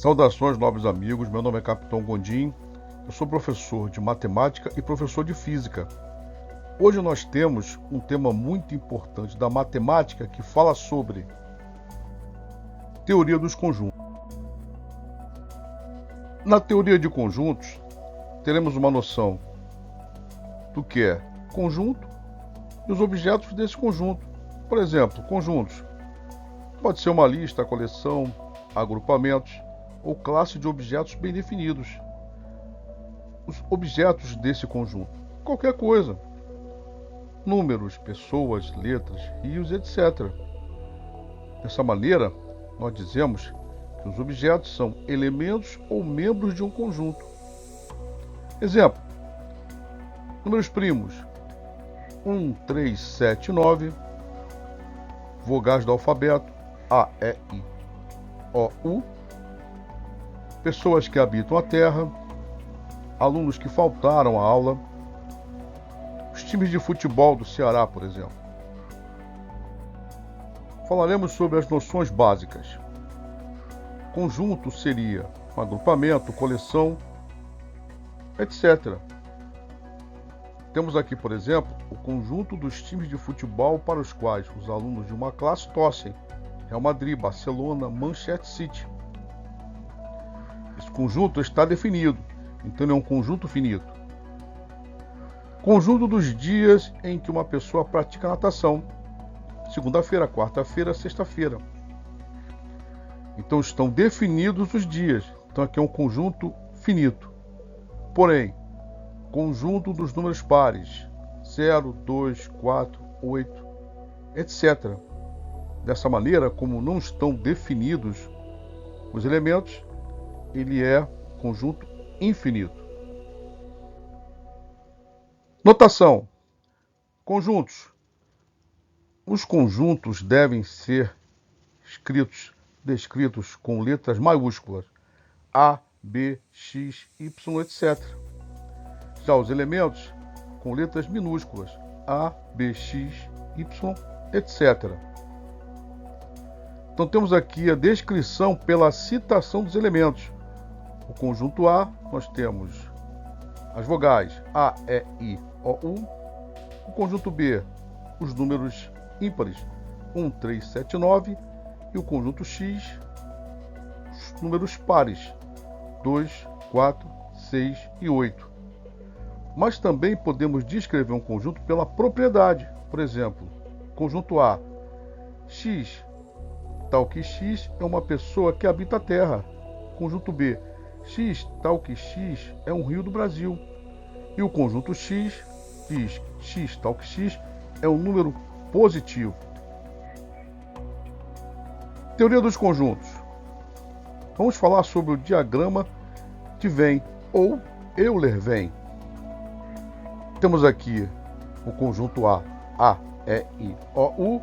Saudações, nobres amigos, meu nome é Capitão Gondim, eu sou professor de matemática e professor de física. Hoje nós temos um tema muito importante da matemática que fala sobre teoria dos conjuntos. Na teoria de conjuntos, teremos uma noção do que é conjunto e os objetos desse conjunto. Por exemplo, conjuntos pode ser uma lista, coleção, agrupamentos ou classe de objetos bem definidos. Os objetos desse conjunto, qualquer coisa, números, pessoas, letras, rios, etc. Dessa maneira, nós dizemos que os objetos são elementos ou membros de um conjunto. Exemplo: números primos 1, 3, 7, 9, vogais do alfabeto A, E, I, O, U, pessoas que habitam a Terra, alunos que faltaram à aula, os times de futebol do Ceará, por exemplo. Falaremos sobre as noções básicas. Conjunto seria um agrupamento, coleção, etc. Temos aqui, por exemplo, o conjunto dos times de futebol para os quais os alunos de uma classe torcem: Real Madrid, Barcelona, Manchester City. Esse conjunto está definido, então é um conjunto finito. Conjunto dos dias em que uma pessoa pratica natação: segunda-feira, quarta-feira, sexta-feira. Então estão definidos os dias, então aqui é um conjunto finito. Porém, conjunto dos números pares: 0, 2, 4, 8, etc. Dessa maneira, como não estão definidos os elementos, ele é conjunto infinito. Notação: conjuntos. Os conjuntos devem ser descritos com letras maiúsculas: A, B, X, Y, etc. Já os elementos com letras minúsculas: A, B, X, Y, etc. Então temos aqui a descrição pela citação dos elementos. O conjunto A, nós temos as vogais A, E, I, O, U. O conjunto B, os números ímpares 1, 3, 7, 9. E o conjunto X, os números pares 2, 4, 6 e 8. Mas também podemos descrever um conjunto pela propriedade. Por exemplo, conjunto A: X, tal que X é uma pessoa que habita a Terra. Conjunto B: X, tal que X é um rio do Brasil. E o conjunto X diz: X, tal que X é um número positivo. Teoria dos conjuntos. Vamos falar sobre o diagrama de Venn ou Euler-Venn. Temos aqui o conjunto A, E, I, O, U,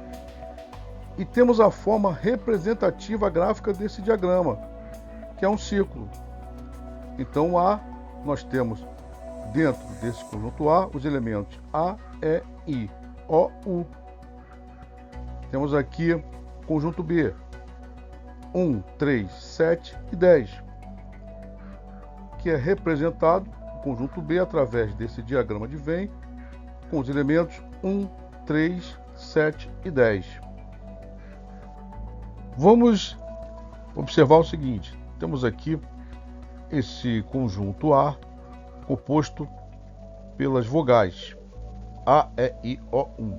e temos a forma representativa gráfica desse diagrama, que é um círculo. Então, A, nós temos dentro desse conjunto A os elementos A, E, I, O, U. Temos aqui o conjunto B: 1, 3, 7 e 10, que é representado o conjunto B através desse diagrama de Venn com os elementos 1, 3, 7 e 10. Vamos observar o seguinte: temos aqui esse conjunto A composto pelas vogais A, E, I, O, U.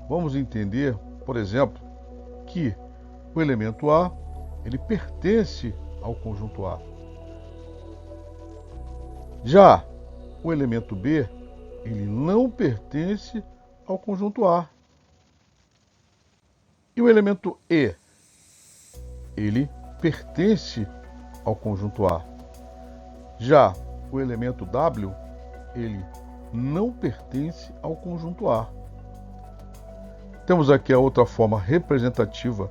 Vamos entender, por exemplo, que o elemento A, ele pertence ao conjunto A. Já o elemento B, ele não pertence ao conjunto A. E o elemento E, ele pertence ao conjunto A. Já o elemento W, ele não pertence ao conjunto A. Temos aqui a outra forma representativa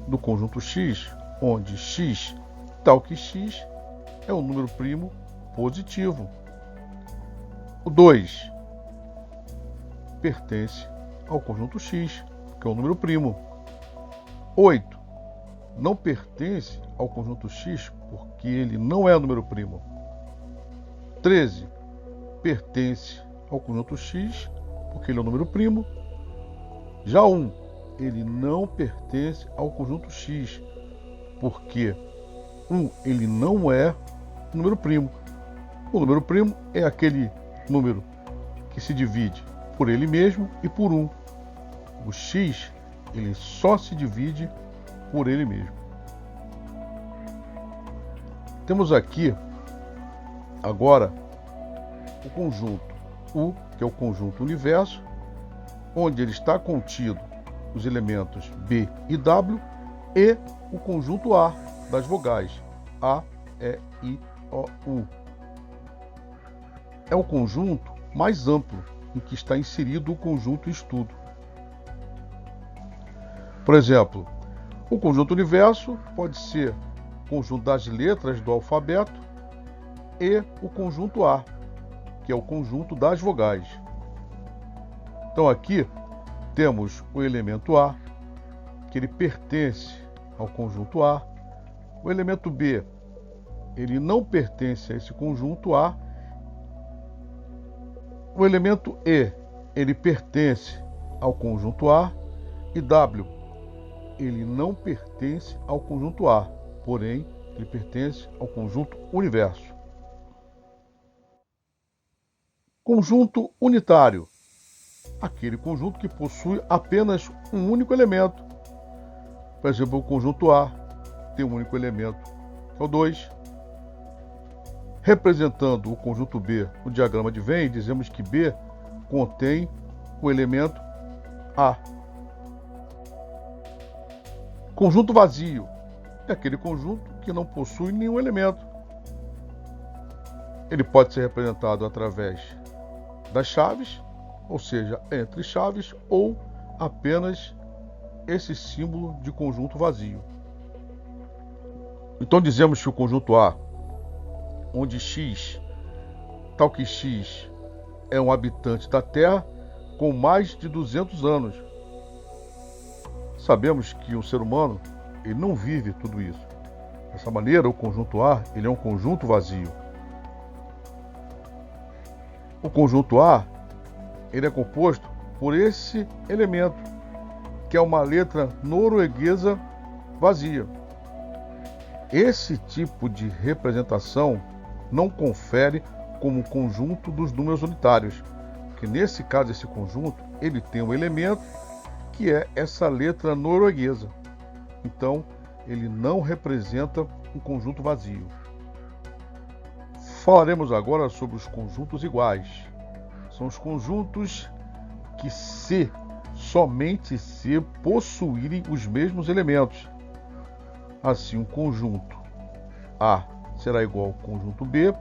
do conjunto X, onde X, tal que X, é um número primo positivo. O 2 pertence ao conjunto X, que é um número primo. 8 não pertence ao conjunto X porque ele não é número primo. 13 pertence ao conjunto X porque ele é um número primo. Já 1, ele não pertence ao conjunto X porque 1 ele não é número primo. O número primo é aquele número que se divide por ele mesmo e por 1. O X ele só se divide por ele mesmo. Temos aqui agora o conjunto U, que é o conjunto universo, onde ele está contido os elementos B e W, e o conjunto A das vogais A, E, I, O, U. É o conjunto mais amplo em que está inserido o conjunto estudo. Por exemplo, o conjunto universo pode ser o conjunto das letras do alfabeto e o conjunto A, que é o conjunto das vogais. Então aqui temos o elemento A, que ele pertence ao conjunto A. O elemento B, ele não pertence a esse conjunto A. O elemento E, ele pertence ao conjunto A. E W, ele não pertence ao conjunto A, porém, ele pertence ao conjunto universo. Conjunto unitário. Aquele conjunto que possui apenas um único elemento. Por exemplo, o conjunto A tem um único elemento, que é o 2. Representando o conjunto B no diagrama de Venn, dizemos que B contém o elemento A. Conjunto vazio é aquele conjunto que não possui nenhum elemento. Ele pode ser representado através das chaves, ou seja, entre chaves, ou apenas esse símbolo de conjunto vazio. Então dizemos que o conjunto A, onde X, tal que X é um habitante da Terra com mais de 200 anos. Sabemos que o ser humano ele não vive tudo isso. Dessa maneira, o conjunto A ele é um conjunto vazio. O conjunto A ele é composto por esse elemento, que é uma letra norueguesa vazia. Esse tipo de representação não confere como conjunto dos números unitários, que nesse caso esse conjunto ele tem um elemento que é essa letra norueguesa. Então, ele não representa um conjunto vazio. Falaremos agora sobre os conjuntos iguais. São os conjuntos que somente se possuírem os mesmos elementos. Assim, um conjunto A será igual ao conjunto B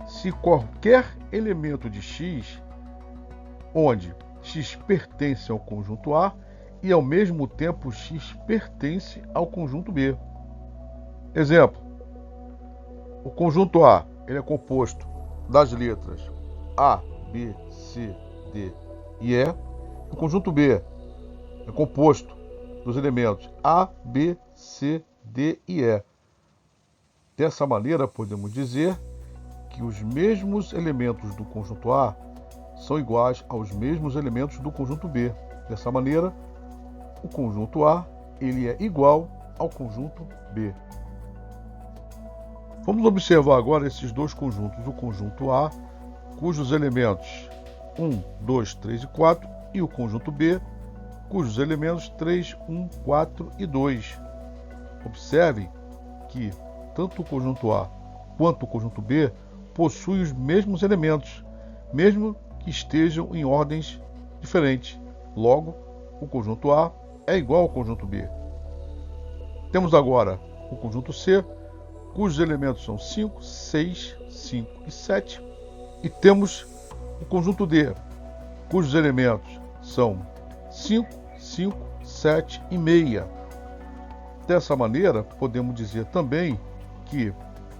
se qualquer elemento de X, onde X pertence ao conjunto A e ao mesmo tempo X pertence ao conjunto B. Exemplo: o conjunto A ele é composto das letras A, B, C, D e E. O conjunto B é composto dos elementos A, B, C, D e E. Dessa maneira, podemos dizer que os mesmos elementos do conjunto A são iguais aos mesmos elementos do conjunto B. Dessa maneira, o conjunto A ele é igual ao conjunto B. Vamos observar agora esses dois conjuntos. O conjunto A, cujos elementos 1, 2, 3 e 4, e o conjunto B, cujos elementos 3, 1, 4 e 2. Observe que tanto o conjunto A quanto o conjunto B possuem os mesmos elementos, mesmo que estejam em ordens diferentes. Logo, o conjunto A é igual ao conjunto B. Temos agora o conjunto C, cujos elementos são 5, 6, 5 e 7. E temos o conjunto D, cujos elementos são 5, 5, 7 e meia. Dessa maneira, podemos dizer também que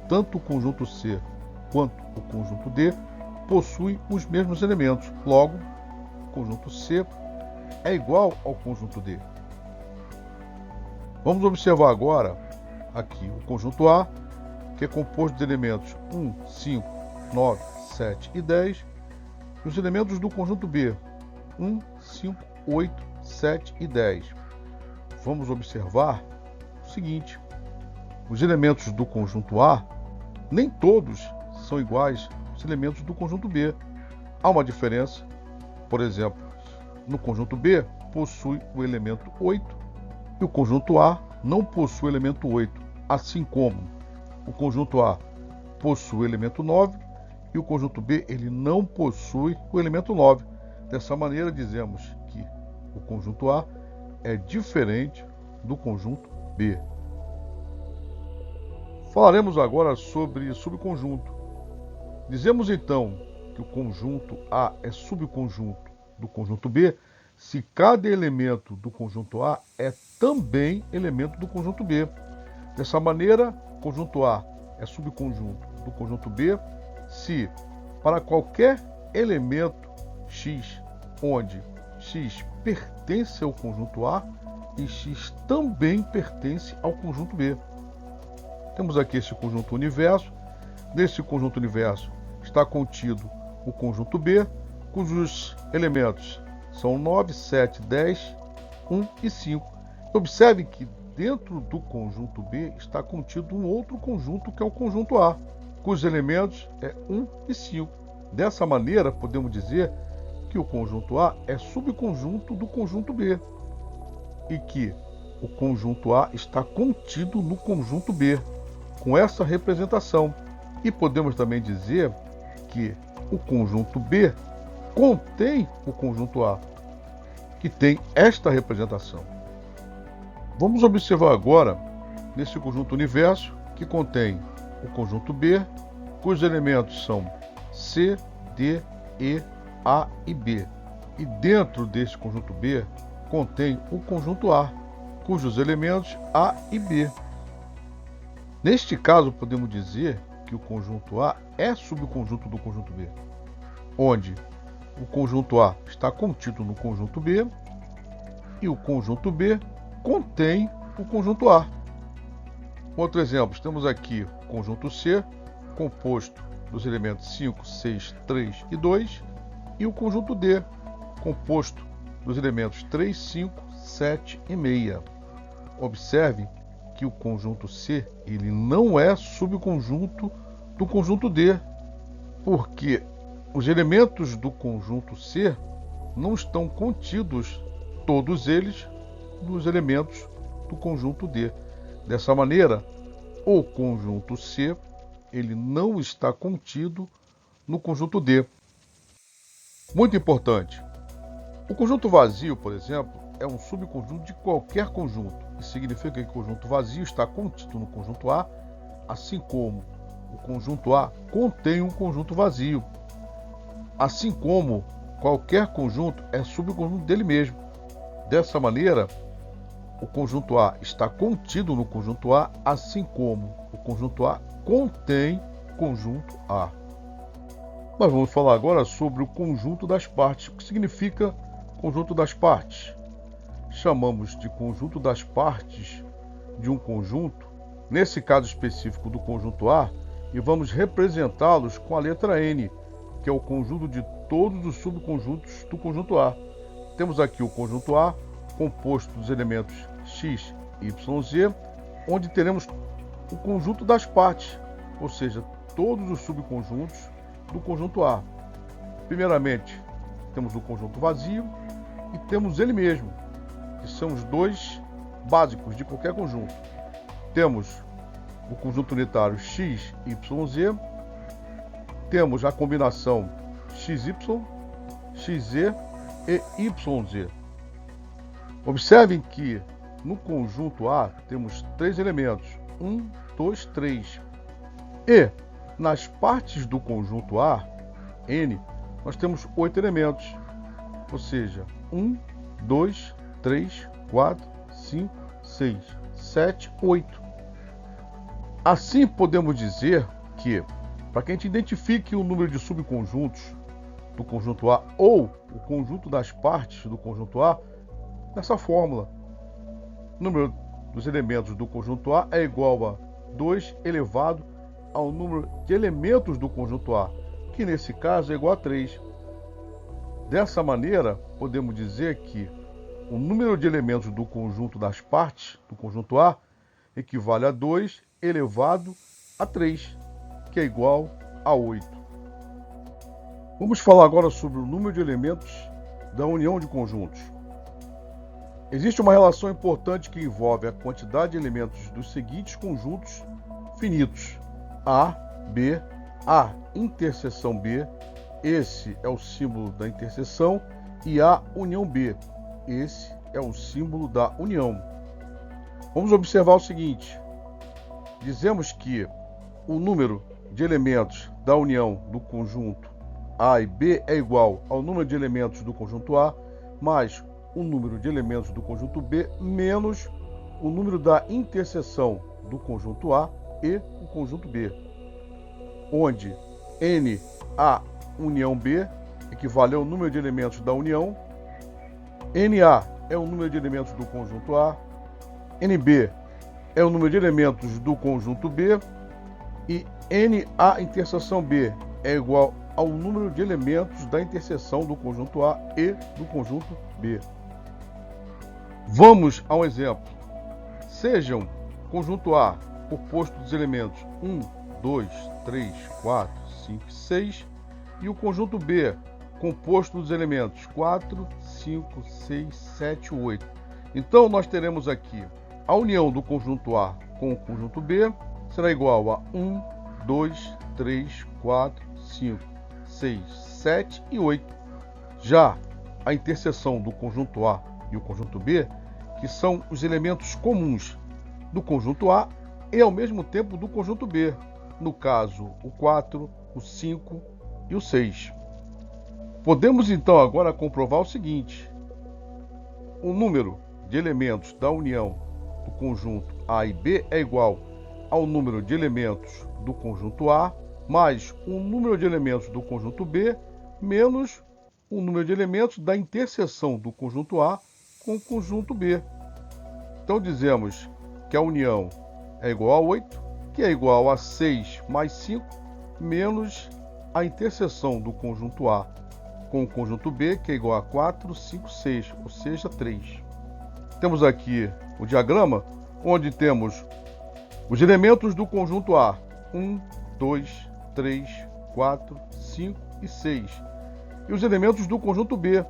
tanto o conjunto C quanto o conjunto D possuem os mesmos elementos. Logo, o conjunto C é igual ao conjunto D. Vamos observar agora aqui o conjunto A, que é composto de elementos 1, 5, 9, 7 e 10, e os elementos do conjunto B, 1, 5, 8, 7 e 10. Vamos observar o seguinte: os elementos do conjunto A, nem todos são iguais aos elementos do conjunto B. Há uma diferença. Por exemplo, no conjunto B possui o elemento 8 e o conjunto A não possui o elemento 8, assim como o conjunto A possui o elemento 9 e o conjunto B ele não possui o elemento 9. Dessa maneira, dizemos que o conjunto A é diferente do conjunto B. Falaremos agora sobre subconjunto. Dizemos então que o conjunto A é subconjunto do conjunto B se cada elemento do conjunto A é também elemento do conjunto B. Dessa maneira, o conjunto A é subconjunto do conjunto B se, para qualquer elemento x, onde x pertence ao conjunto A e x também pertence ao conjunto B. Temos aqui esse conjunto universo. Nesse conjunto universo está contido o conjunto B, cujos elementos são 9, 7, 10, 1 e 5. Observe que dentro do conjunto B está contido um outro conjunto, que é o conjunto A, cujos elementos é 1 e 5. Dessa maneira, podemos dizer que o conjunto A é subconjunto do conjunto B e que o conjunto A está contido no conjunto B, com essa representação. E podemos também dizer que o conjunto B contém o conjunto A, que tem esta representação. Vamos observar agora nesse conjunto universo que contém o conjunto B, cujos elementos são C, D, E, A e B. E dentro desse conjunto B contém o conjunto A, cujos elementos A e B. Neste caso, podemos dizer que o conjunto A é subconjunto do conjunto B, onde o conjunto A está contido no conjunto B e o conjunto B contém o conjunto A. Outro exemplo, temos aqui o conjunto C, composto dos elementos 5, 6, 3 e 2, e o conjunto D, composto dos elementos 3, 5, 7 e meia. Observe que o conjunto C ele não é subconjunto do conjunto D, porque os elementos do conjunto C não estão contidos, todos eles, nos elementos do conjunto D. Dessa maneira, o conjunto C ele não está contido no conjunto D. Muito importante. O conjunto vazio, por exemplo, é um subconjunto de qualquer conjunto. Isso significa que o conjunto vazio está contido no conjunto A, assim como o conjunto A contém um conjunto vazio. Assim como qualquer conjunto é subconjunto dele mesmo. Dessa maneira, o conjunto A está contido no conjunto A, assim como o conjunto A contém o conjunto A. Nós vamos falar agora sobre o conjunto das partes. O que significa conjunto das partes? Chamamos de conjunto das partes de um conjunto, nesse caso específico do conjunto A, e vamos representá-los com a letra N, que é o conjunto de todos os subconjuntos do conjunto A. Temos aqui o conjunto A, composto dos elementos x, y, z, onde teremos o conjunto das partes, ou seja, todos os subconjuntos do conjunto A. Primeiramente, temos o conjunto vazio e temos ele mesmo, que são os dois básicos de qualquer conjunto. Temos o conjunto unitário x, y, z, temos a combinação xy, xz e yz. Observem que no conjunto A temos três elementos, 1, 2, 3. E nas partes do conjunto A, N, nós temos 8 elementos, ou seja, 1, 2, 3, 4, 5, 6, 7, 8. Assim podemos dizer que, para que a gente identifique o número de subconjuntos do conjunto A ou o conjunto das partes do conjunto A, dessa fórmula. Número dos elementos do conjunto A é igual a 2 elevado ao número de elementos do conjunto A, que nesse caso é igual a 3. Dessa maneira, podemos dizer que o número de elementos do conjunto das partes do conjunto A equivale a 2 elevado a 3, que é igual a 8. Vamos falar agora sobre o número de elementos da união de conjuntos. Existe uma relação importante que envolve a quantidade de elementos dos seguintes conjuntos finitos: A, B, A interseção B, esse é o símbolo da interseção, e A união B, esse é o símbolo da união. Vamos observar o seguinte: dizemos que o número de elementos da união do conjunto A e B é igual ao número de elementos do conjunto A mais o número de elementos do conjunto B menos o número da interseção do conjunto A e o conjunto B, onde N A união B equivale ao número de elementos da união, NA é o número de elementos do conjunto A, NB é o número de elementos do conjunto B e NA interseção B é igual ao número de elementos da interseção do conjunto A e do conjunto B. Vamos a um exemplo. Sejam conjunto A composto dos elementos 1, 2, 3, 4, 5 e 6 e o conjunto B composto dos elementos 4, 5, 6, 7 e 8. Então nós teremos aqui a união do conjunto A com o conjunto B será igual a 1, 2, 3, 4, 5, 6, 7 e 8. Já a interseção do conjunto A e o conjunto B, que são os elementos comuns do conjunto A e ao mesmo tempo do conjunto B, no caso o 4, o 5 e o 6. Podemos então agora comprovar o seguinte: o número de elementos da união do conjunto A e B é igual ao número de elementos do conjunto A mais o número de elementos do conjunto B menos o número de elementos da interseção do conjunto A com o conjunto B. Então dizemos que a união é igual a 8, que é igual a 6 mais 5, menos a interseção do conjunto A com o conjunto B, que é igual a 4, 5, 6, ou seja, 3. Temos aqui o diagrama, onde temos os elementos do conjunto A, 1, 2, 3, 4, 5 e 6. E os elementos do conjunto B,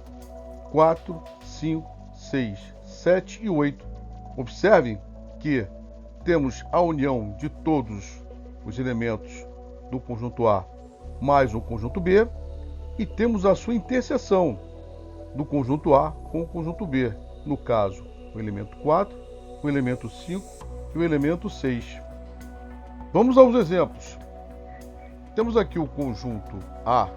4, 5, 6, 7 e 8. Observem que temos a união de todos os elementos do conjunto A mais o conjunto B e temos a sua interseção do conjunto A com o conjunto B. No caso, o elemento 4, o elemento 5 e o elemento 6. Vamos aos exemplos. Temos aqui o conjunto A,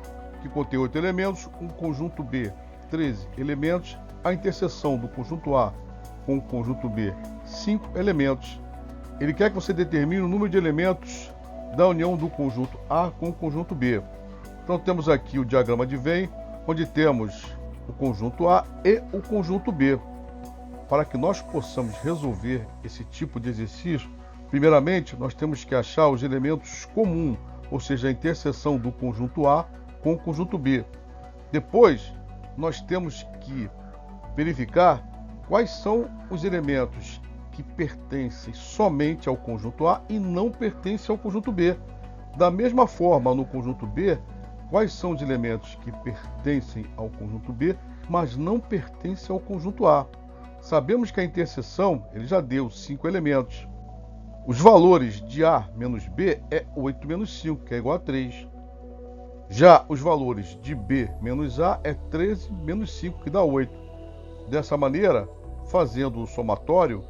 que contém 8 elementos, um conjunto B, 13 elementos, a interseção do conjunto A com o conjunto B, 5 elementos. Ele quer que você determine o número de elementos da união do conjunto A com o conjunto B. Então temos aqui o diagrama de Venn, onde temos o conjunto A e o conjunto B. Para que nós possamos resolver esse tipo de exercício, primeiramente nós temos que achar os elementos comuns, ou seja, a interseção do conjunto A com o conjunto B. Depois, nós temos que verificar quais são os elementos que pertencem somente ao conjunto A e não pertencem ao conjunto B. Da mesma forma, no conjunto B, quais são os elementos que pertencem ao conjunto B, mas não pertencem ao conjunto A. Sabemos que a interseção ele já deu 5 elementos. Os valores de A menos B é 8 menos 5, que é igual a 3. Já os valores de B menos A é 13 menos 5, que dá 8. Dessa maneira, fazendo o somatório,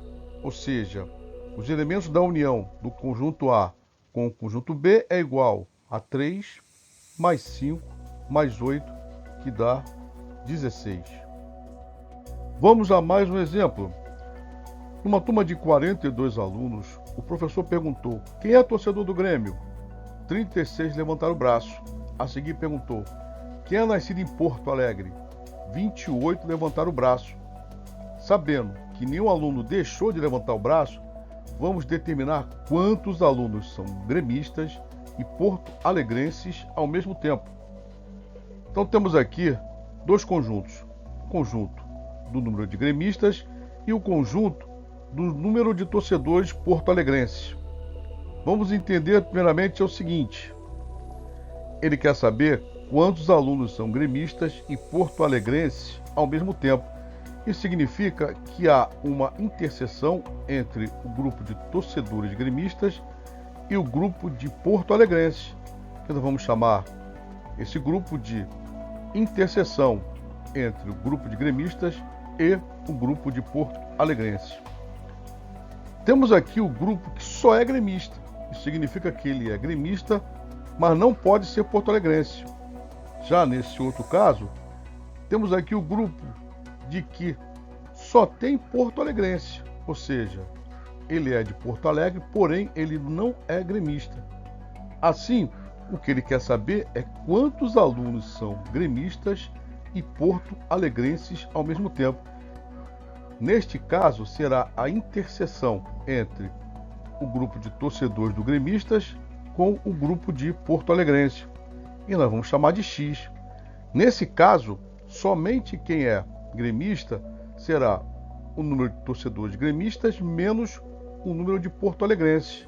ou seja, os elementos da união do conjunto A com o conjunto B é igual a 3 mais 5 mais 8, que dá 16. Vamos a mais um exemplo. Numa turma de 42 alunos, o professor perguntou: quem é torcedor do Grêmio? 36 levantaram o braço. A seguir perguntou: quem é nascido em Porto Alegre? 28 levantaram o braço. sabendo que nenhum aluno deixou de levantar o braço, vamos determinar quantos alunos são gremistas e porto-alegrenses ao mesmo tempo. Então temos aqui dois conjuntos, o conjunto do número de gremistas e o conjunto do número de torcedores porto-alegrenses. Vamos entender primeiramente o seguinte: ele quer saber quantos alunos são gremistas e porto-alegrenses ao mesmo tempo. Isso significa que há uma interseção entre o grupo de torcedores gremistas e o grupo de porto-alegrenses, que nós vamos chamar esse grupo de interseção entre o grupo de gremistas e o grupo de porto-alegrenses. Temos aqui o grupo que só é gremista. Isso significa que ele é gremista, mas não pode ser porto-alegrense. Já nesse outro caso, temos aqui o grupo de que só tem porto-alegrense, ou seja, ele é de Porto Alegre, porém ele não é gremista. Assim, o que ele quer saber é quantos alunos são gremistas e porto-alegrenses ao mesmo tempo. Neste caso, será a interseção entre o grupo de torcedores do gremistas com o grupo de porto-alegrenses. E nós vamos chamar de X. Nesse caso, somente quem é gremista será o número de torcedores gremistas menos o número de porto-alegrenses.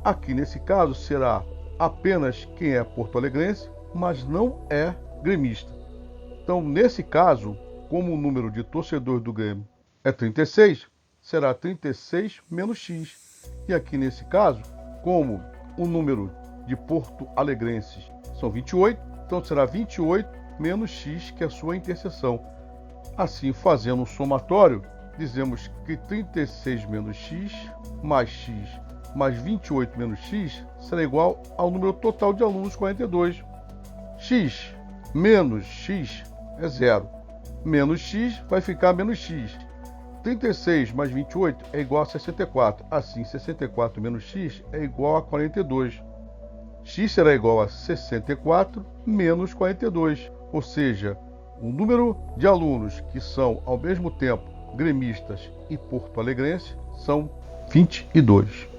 Aqui nesse caso será apenas quem é porto-alegrense, mas não é gremista. Então, nesse caso, como o número de torcedores do Grêmio é 36, será 36 menos X. E aqui nesse caso, como o número de porto-alegrenses são 28, então será 28 menos X, que é a sua interseção. Assim, fazendo um somatório, dizemos que 36 menos X mais 28 menos X será igual ao número total de alunos, 42. X menos X é zero. Menos X vai ficar menos X. 36 mais 28 é igual a 64. Assim, 64 menos X é igual a 42. X será igual a 64 menos 42. Ou seja, o número de alunos que são, ao mesmo tempo, gremistas e porto-alegrenses são 22.